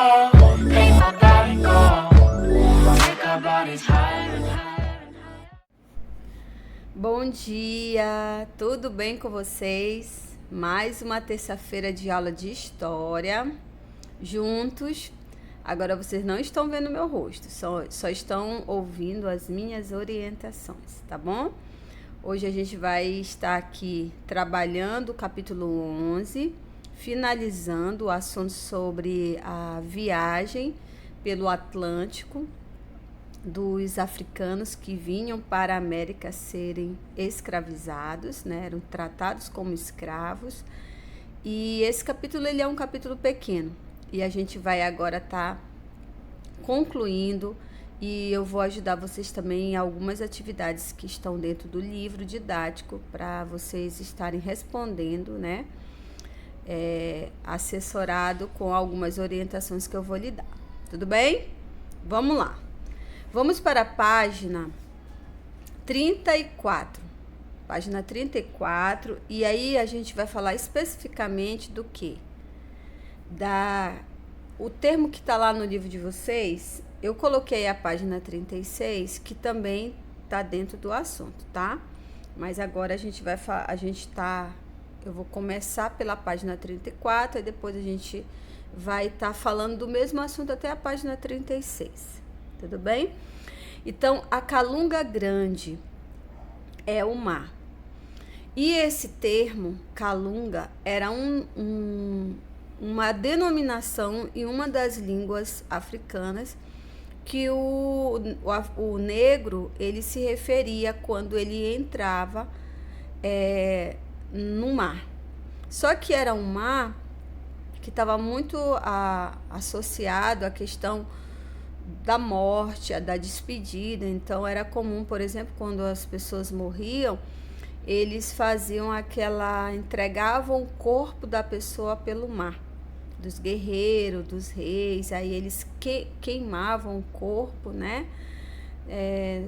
go, make my body go, make our bodies higher and higher and higher. Bom dia, tudo bem com vocês? Mais uma terça-feira de aula de história, juntos. Agora vocês não estão vendo meu rosto, só estão ouvindo as minhas orientações, tá bom? Hoje a gente vai estar aqui trabalhando o capítulo 11, finalizando o assunto sobre a viagem pelo Atlântico dos africanos que vinham para a América serem escravizados, né? Eram tratados como escravos. E esse capítulo ele é um capítulo pequeno e a gente vai agora estar concluindo, e eu vou ajudar vocês também em algumas atividades que estão dentro do livro didático para vocês estarem respondendo, né? Assessorado com algumas orientações que eu vou lhe dar. Tudo bem? Vamos lá. Vamos para a página 34. Página 34, e aí a gente vai falar especificamente do que? O termo que está lá no livro de vocês, eu coloquei a página 36, que também está dentro do assunto, tá? Mas agora eu vou começar pela página 34 e depois a gente vai estar falando do mesmo assunto até a página 36. Tudo bem? Então, a Calunga Grande é o mar. E esse termo, Calunga, era uma denominação em uma das línguas africanas que o negro ele se referia quando ele entrava no mar. Só que era um mar que estava muito associado à questão da morte, da despedida. Então era comum, por exemplo, quando as pessoas morriam, eles entregavam o corpo da pessoa pelo mar, dos guerreiros, dos reis. Aí eles queimavam o corpo, né?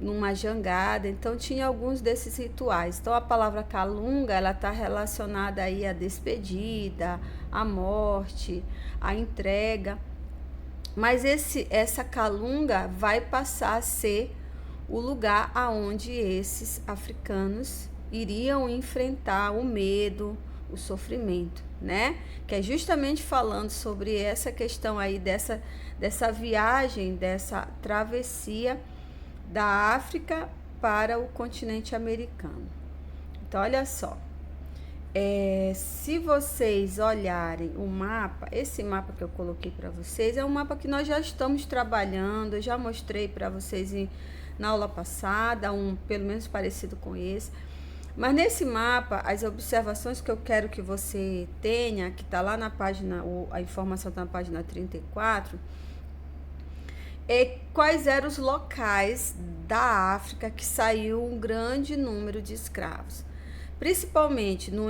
Numa jangada. Então tinha alguns desses rituais. Então a palavra Calunga, ela está relacionada aí à despedida, à morte, à entrega. Mas essa Calunga vai passar a ser o lugar aonde esses africanos iriam enfrentar o medo, o sofrimento, né? Que é justamente falando sobre essa questão aí dessa viagem, dessa travessia da África para o continente americano. Então, olha só. Se vocês olharem o mapa, esse mapa que eu coloquei para vocês é um mapa que nós já estamos trabalhando. Eu já mostrei para vocês na aula passada, pelo menos parecido com esse. Mas nesse mapa, as observações que eu quero que você tenha, que está lá na página, a informação está na página 34, quais eram os locais da África que saiu um grande número de escravos. Principalmente no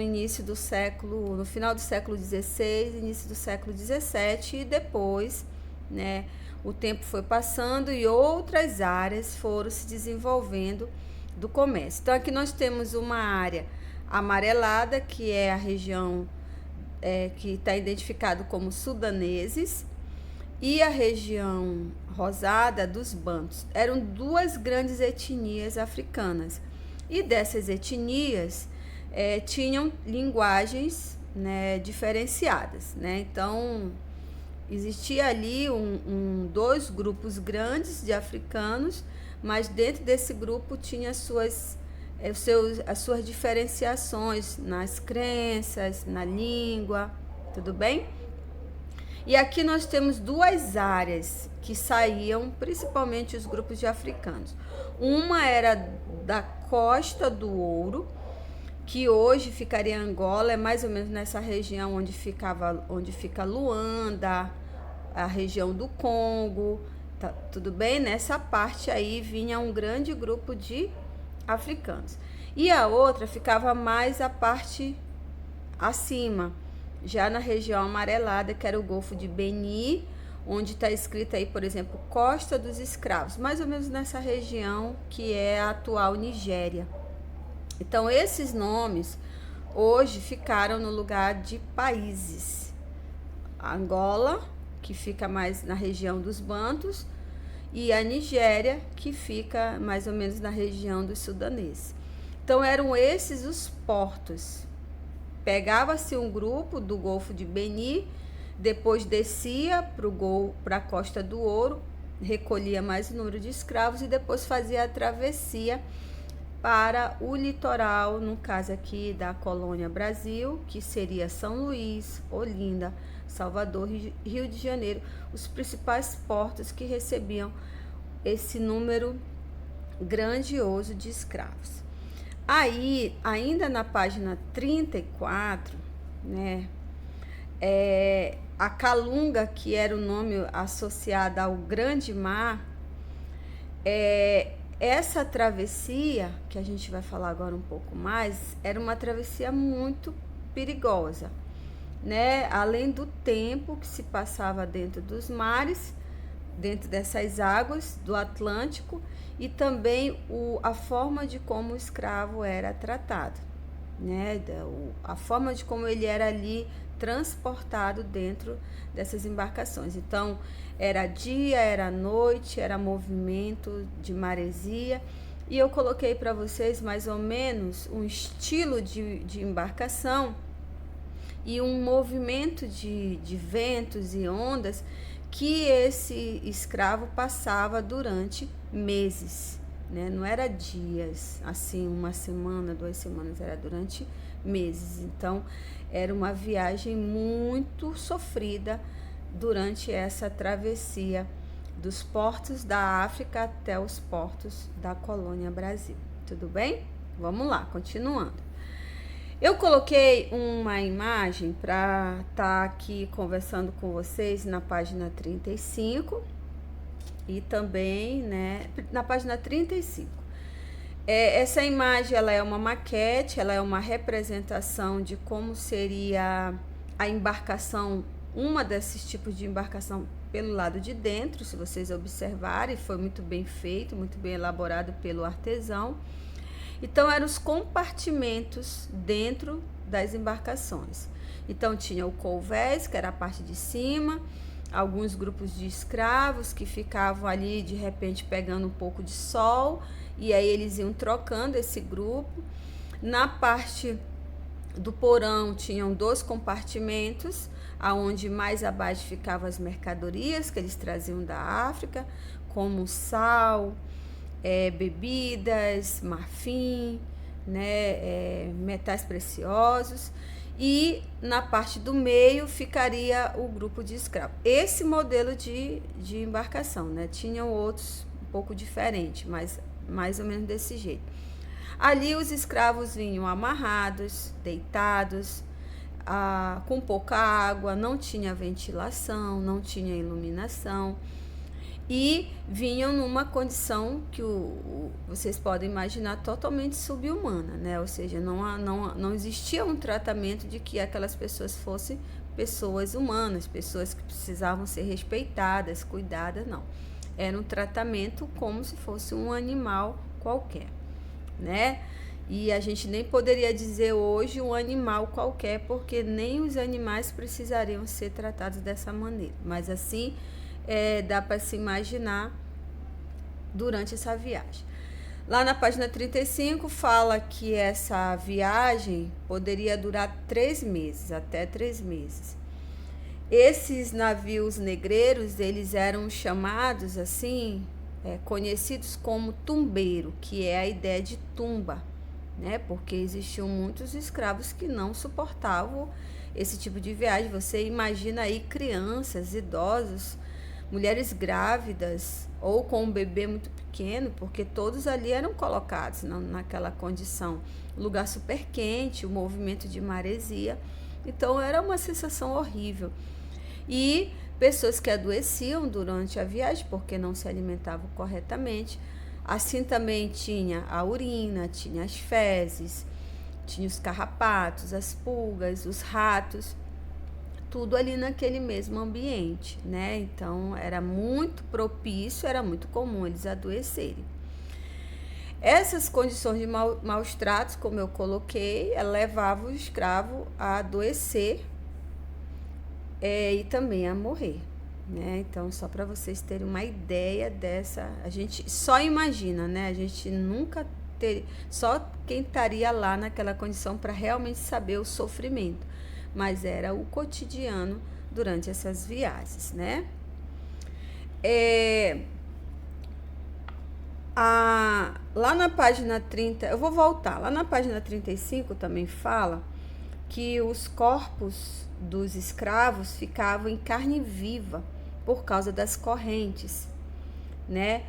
final do século XVI, início do século XVII, e depois, né, o tempo foi passando e outras áreas foram se desenvolvendo do comércio. Então aqui nós temos uma área amarelada, que é a região que está identificado como sudaneses, e a região rosada dos bantos. Eram duas grandes etnias africanas, e dessas etnias tinham linguagens, né, diferenciadas, né? Então existia ali dois grupos grandes de africanos, mas dentro desse grupo tinha as suas diferenciações nas crenças, na língua, tudo bem? E aqui nós temos duas áreas que saíam, principalmente os grupos de africanos. Uma era da Costa do Ouro, que hoje ficaria em Angola, é mais ou menos nessa região onde fica Luanda, a região do Congo, tá, tudo bem? Nessa parte aí vinha um grande grupo de africanos. E a outra ficava mais a parte acima, já na região amarelada, que era o Golfo de Beni, onde está escrito aí, por exemplo, Costa dos Escravos, mais ou menos nessa região que é a atual Nigéria. Então, esses nomes hoje ficaram no lugar de países. Angola, que fica mais na região dos Bantus, e a Nigéria, que fica mais ou menos na região dos sudaneses. Então eram esses os portos. Pegava-se um grupo do Golfo de Beni, depois descia para a Costa do Ouro, recolhia mais número de escravos e depois fazia a travessia para o litoral, no caso aqui da colônia Brasil, que seria São Luís, Olinda, Salvador, Rio de Janeiro, os principais portos que recebiam esse número grandioso de escravos. Aí, ainda na página 34, né, a Calunga, que era o nome associado ao Grande Mar, essa travessia, que a gente vai falar agora um pouco mais, era uma travessia muito perigosa, né? Além do tempo que se passava dentro dos mares, dentro dessas águas do Atlântico, e também a forma de como o escravo era tratado, né? A forma de como ele era ali transportado dentro dessas embarcações. Então, era dia, era noite, era movimento de maresia. E eu coloquei para vocês mais ou menos um estilo de embarcação e um movimento de ventos e ondas que esse escravo passava durante meses, né? Não era dias, assim, uma semana, 2 semanas, era durante meses. Então, era uma viagem muito sofrida durante essa travessia dos portos da África até os portos da colônia Brasil. Tudo bem? Vamos lá, continuando. Eu coloquei uma imagem para estar aqui conversando com vocês na página 35 e também, né, na página 35. Essa imagem, ela é uma maquete, ela é uma representação de como seria a embarcação, uma desses tipos de embarcação pelo lado de dentro. Se vocês observarem, foi muito bem feito, muito bem elaborado pelo artesão. Então, eram os compartimentos dentro das embarcações. Então, tinha o couvés, que era a parte de cima, alguns grupos de escravos que ficavam ali, de repente, pegando um pouco de sol, e aí eles iam trocando esse grupo. Na parte do porão, tinham 2 compartimentos, aonde mais abaixo ficavam as mercadorias que eles traziam da África, como sal, bebidas, marfim, né, metais preciosos, e na parte do meio ficaria o grupo de escravos. Esse modelo de embarcação, né? Tinham outros um pouco diferentes, mas mais ou menos desse jeito. Ali os escravos vinham amarrados, deitados, com pouca água, não tinha ventilação, não tinha iluminação, e vinham numa condição que vocês podem imaginar totalmente subhumana, né? Ou seja, não existia um tratamento de que aquelas pessoas fossem pessoas humanas, pessoas que precisavam ser respeitadas, cuidadas, não. Era um tratamento como se fosse um animal qualquer, né? E a gente nem poderia dizer hoje um animal qualquer, porque nem os animais precisariam ser tratados dessa maneira. Mas assim, dá para se imaginar durante essa viagem. Lá na página 35 fala que essa viagem poderia durar 3 meses, até 3 meses. Esses navios negreiros, eles eram chamados assim, conhecidos como tumbeiro, que é a ideia de tumba, né? Porque existiam muitos escravos que não suportavam esse tipo de viagem. Você imagina aí crianças, idosos, mulheres grávidas ou com um bebê muito pequeno, porque todos ali eram colocados naquela condição. Lugar super quente, o movimento de maresia. Então era uma sensação horrível. E pessoas que adoeciam durante a viagem porque não se alimentavam corretamente. Assim também tinha a urina, tinha as fezes, tinha os carrapatos, as pulgas, os ratos, tudo ali naquele mesmo ambiente, né? Então era muito propício, era muito comum eles adoecerem. Essas condições de maus tratos, como eu coloquei, levavam o escravo a adoecer e também a morrer, né? Então, só para vocês terem uma ideia dessa, a gente só imagina, né? A gente nunca teria, só quem estaria lá naquela condição para realmente saber o sofrimento, mas era o cotidiano durante essas viagens, né? Lá na página 30, eu vou voltar, lá na página 35 também fala que os corpos dos escravos ficavam em carne viva por causa das correntes, né?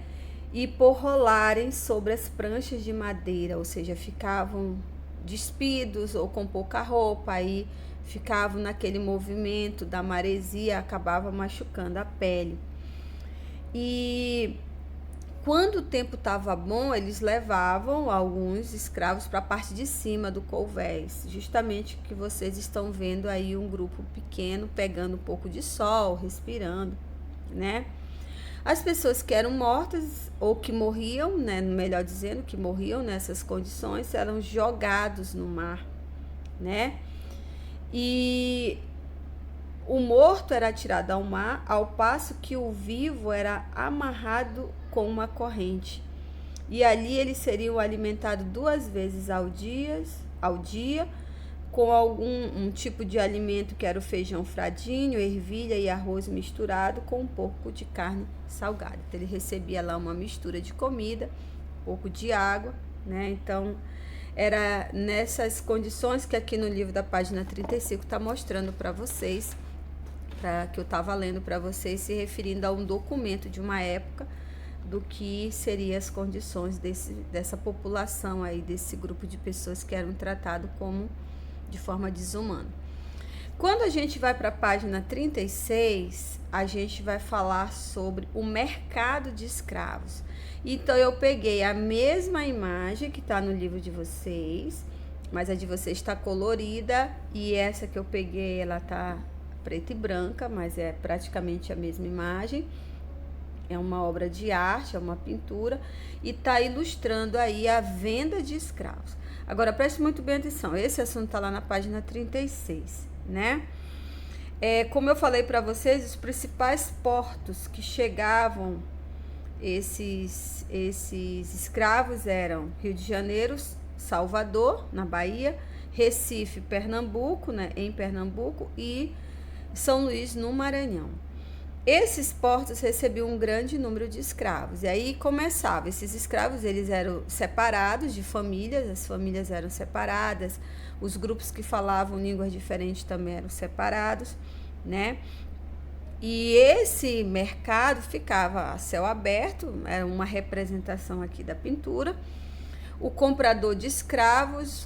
E por rolarem sobre as pranchas de madeira, ou seja, ficavam despidos ou com pouca roupa, aí ficavam naquele movimento da maresia, acabava machucando a pele. E quando o tempo estava bom, eles levavam alguns escravos para a parte de cima do convés, justamente que vocês estão vendo aí um grupo pequeno pegando um pouco de sol, respirando, né? As pessoas que eram mortas ou que morriam, né, melhor dizendo, que morriam nessas condições, eram jogados no mar, né? E o morto era tirado ao mar, ao passo que o vivo era amarrado com uma corrente. E ali ele seria alimentado 2 vezes ao dia, com um tipo de alimento que era o feijão fradinho, ervilha e arroz misturado com um pouco de carne salgada. Então, ele recebia lá uma mistura de comida, um pouco de água, né? Então, era nessas condições que aqui no livro da página 35 está mostrando para vocês, que eu estava lendo para vocês, se referindo a um documento de uma época do que seriam as condições dessa população aí, desse grupo de pessoas que eram tratados como de forma desumana. Quando a gente vai para a página 36, a gente vai falar sobre o mercado de escravos. Então, eu peguei a mesma imagem que está no livro de vocês, mas a de vocês está colorida, e essa que eu peguei, ela está preta e branca, mas é praticamente a mesma imagem. É uma obra de arte, é uma pintura, e está ilustrando aí a venda de escravos. Agora, preste muito bem atenção, esse assunto está lá na página 36, né? Como eu falei para vocês, os principais portos que chegavam esses escravos eram Rio de Janeiro, Salvador, na Bahia, Recife, Pernambuco, né, em Pernambuco, e São Luís, no Maranhão. Esses portos recebiam um grande número de escravos. E aí começava, esses escravos, eles eram separados de famílias, as famílias eram separadas, os grupos que falavam línguas diferentes também eram separados, né? E esse mercado ficava a céu aberto, era uma representação aqui da pintura. O comprador de escravos,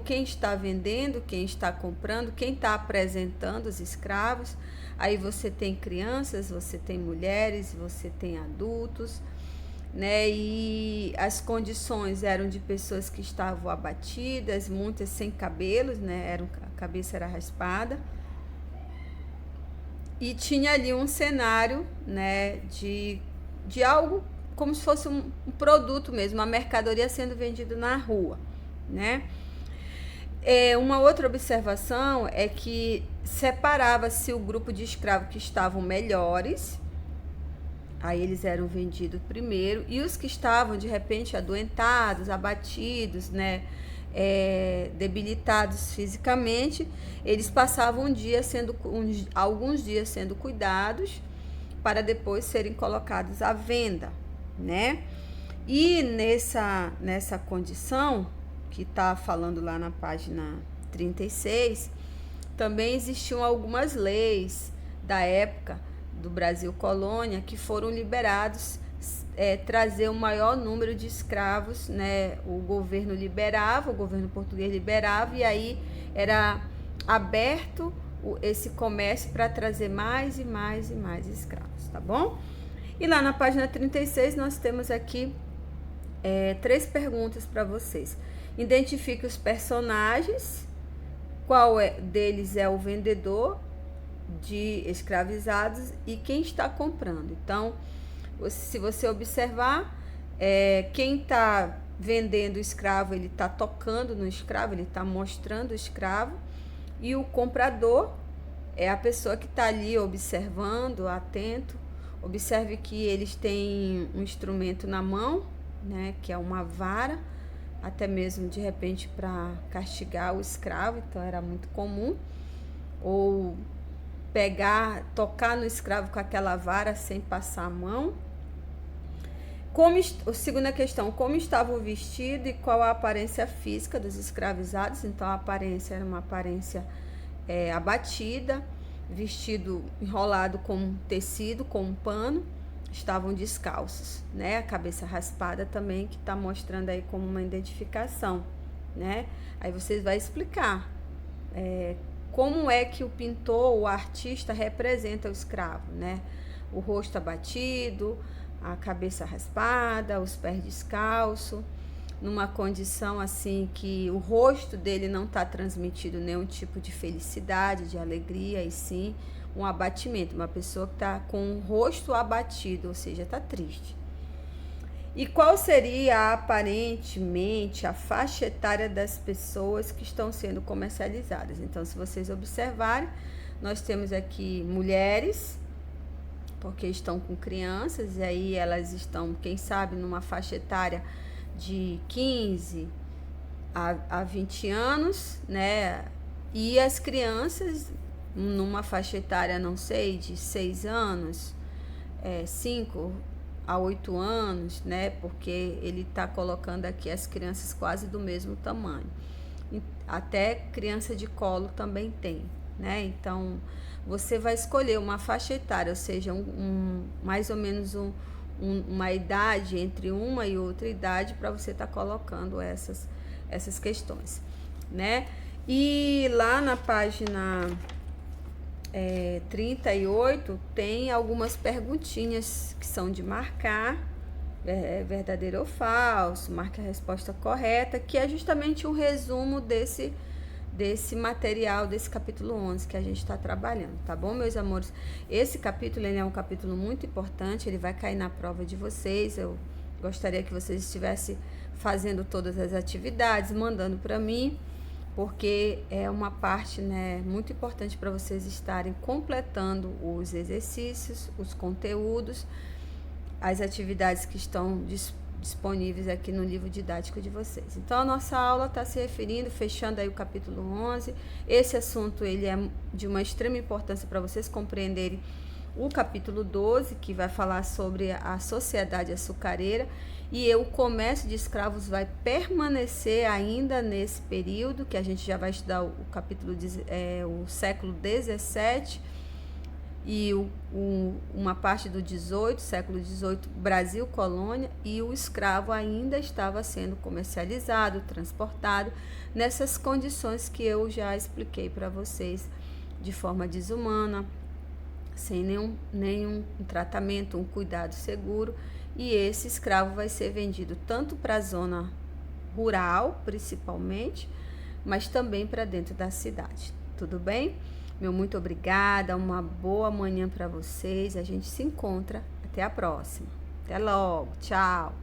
quem está vendendo, quem está comprando, quem está apresentando os escravos. Aí você tem crianças, você tem mulheres, você tem adultos, né? E as condições eram de pessoas que estavam abatidas, muitas sem cabelos, né? A cabeça era raspada. E tinha ali um cenário, né, de algo como se fosse um produto mesmo, uma mercadoria sendo vendida na rua, né? Uma outra observação é que separava-se o grupo de escravos que estavam melhores, aí eles eram vendidos primeiro, e os que estavam de repente adoentados, abatidos, né, debilitados fisicamente, eles passavam alguns dias sendo cuidados para depois serem colocados à venda, né? E nessa condição que está falando lá na página 36, também existiam algumas leis da época do Brasil colônia que foram liberados, trazer um maior número de escravos, né? O governo português liberava, e aí era aberto esse comércio para trazer mais e mais e mais escravos, tá bom? E lá na página 36 nós temos aqui 3 perguntas para vocês. Identifique os personagens, qual deles é o vendedor de escravizados e quem está comprando. Então, se você observar, quem está vendendo o escravo, ele está tocando no escravo, ele está mostrando o escravo, e o comprador é a pessoa que está ali observando, atento. Observe que eles têm um instrumento na mão, né, que é uma vara, até mesmo de repente para castigar o escravo, então era muito comum. Ou pegar, tocar no escravo com aquela vara sem passar a mão. A segunda questão, como estava o vestido e qual a aparência física dos escravizados? Então a aparência era uma aparência abatida, vestido enrolado com tecido, com um pano, estavam descalços, né? A cabeça raspada também, que está mostrando aí como uma identificação, né? Aí vocês vão explicar como é que o pintor, o artista representa o escravo, né? O rosto abatido, a cabeça raspada, os pés descalços, numa condição assim que o rosto dele não está transmitindo nenhum tipo de felicidade, de alegria, e sim um abatimento, uma pessoa que está com o rosto abatido, ou seja, está triste. E qual seria aparentemente a faixa etária das pessoas que estão sendo comercializadas? Então, se vocês observarem, nós temos aqui mulheres, porque estão com crianças, e aí elas estão, quem sabe, numa faixa etária de 15 a 20 anos, né? E as crianças numa faixa etária, não sei, de 6 anos, 5 a 8 anos, né? Porque ele está colocando aqui as crianças quase do mesmo tamanho. Até criança de colo também tem, né? Então, você vai escolher uma faixa etária, ou seja, mais ou menos uma idade, entre uma e outra idade, para você estar colocando essas questões, né? E lá na página 38 tem algumas perguntinhas que são de marcar verdadeiro ou falso, marque a resposta correta, que é justamente um resumo desse material, desse capítulo 11 que a gente está trabalhando, tá bom, meus amores? Esse capítulo, ele é um capítulo muito importante, ele vai cair na prova de vocês. Eu gostaria que vocês estivessem fazendo todas as atividades, mandando para mim, porque é uma parte, né, muito importante para vocês estarem completando os exercícios, os conteúdos, as atividades que estão disponíveis aqui no livro didático de vocês. Então, a nossa aula está se referindo, fechando aí o capítulo 11. Esse assunto, ele é de uma extrema importância para vocês compreenderem o capítulo 12, que vai falar sobre a sociedade açucareira, e o comércio de escravos vai permanecer ainda nesse período, que a gente já vai estudar o capítulo, o século 17, e uma parte do 18, século 18, Brasil colônia, e o escravo ainda estava sendo comercializado, transportado nessas condições que eu já expliquei para vocês, de forma desumana, sem nenhum tratamento, um cuidado seguro. E esse escravo vai ser vendido tanto para a zona rural, principalmente, mas também para dentro da cidade. Tudo bem? Meu muito obrigada, uma boa manhã para vocês. A gente se encontra. Até a próxima. Até logo. Tchau.